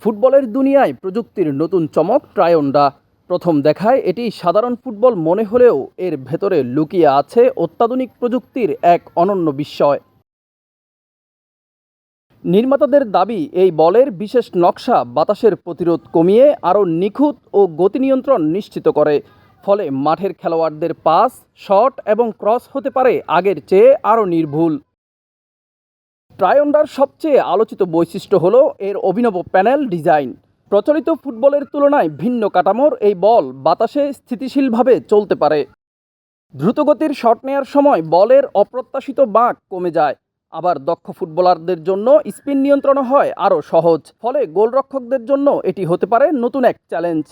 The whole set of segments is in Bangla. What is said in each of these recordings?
ফুটবলের দুনিয়ায় প্রযুক্তির নতুন চমক ট্রায়ন্ডা। প্রথম দেখায় এটি সাধারণ ফুটবল মনে হলেও এর ভেতরে লুকিয়ে আছে অত্যাধুনিক প্রযুক্তির এক অনন্য বিস্ময়। নির্মাতাদের দাবি এই বলের বিশেষ নকশা বাতাসের প্রতিরোধ কমিয়ে আরও নিখুঁত ও গতি নিয়ন্ত্রণ নিশ্চিত করে। ফলে মাঠের খেলোয়াড়দের পাস, শট এবং ক্রস হতে পারে আগের চেয়ে আরও নির্ভুল। ট্রায়ন্ডার সবচেয়ে আলোচিত বৈশিষ্ট্য হল এর অভিনব প্যানেল ডিজাইন। প্রচলিত ফুটবলের তুলনায় ভিন্ন কাঠামোর এই বল বাতাসে স্থিতিশীলভাবে চলতে পারে। দ্রুতগতির শট নেয়ার সময় বলের অপ্রত্যাশিত বাঁক কমে যায়। আবার দক্ষ ফুটবলারদের জন্য স্পিন নিয়ন্ত্রণ হয় আরও সহজ। ফলে গোলরক্ষকদের জন্য এটি হতে পারে নতুন এক চ্যালেঞ্জ।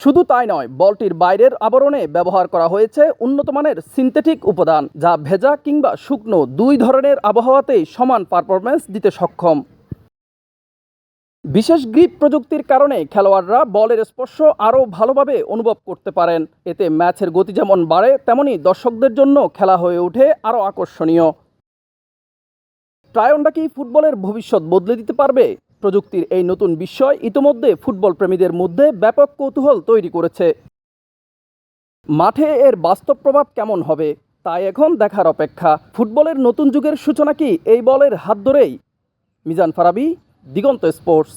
শুধু তাই নয়, বলটির বাইরের আবরণে ব্যবহার করা হয়েছে উন্নত মানের সিনথেটিক উপাদান, যা ভেজা কিংবা শুকনো দুই ধরনের আবহাওয়াতেই সমান পারফরম্যান্স দিতে সক্ষম। বিশেষ গ্রিপ প্রযুক্তির কারণে খেলোয়াড়রা বলের স্পর্শ আরও ভালোভাবে অনুভব করতে পারেন। এতে ম্যাচের গতি যেমন বাড়ে, তেমনি দর্শকদের জন্য খেলা হয়ে ওঠে আরও আকর্ষণীয়। ট্রায়ন্ডা কি ফুটবলের ভবিষ্যৎ বদলে দিতে পারবে? প্রযুক্তির এই নতুন বিস্ময় ইতোমধ্যে ফুটবল প্রেমীদের মধ্যে ব্যাপক কৌতূহল তৈরি করেছে। মাঠে এর বাস্তব প্রভাব কেমন হবে, তাই এখন দেখার অপেক্ষা। ফুটবলের নতুন যুগের সূচনা কি এই বলের হাত ধরেই? মিজান ফারাবী, দিগন্ত স্পোর্টস।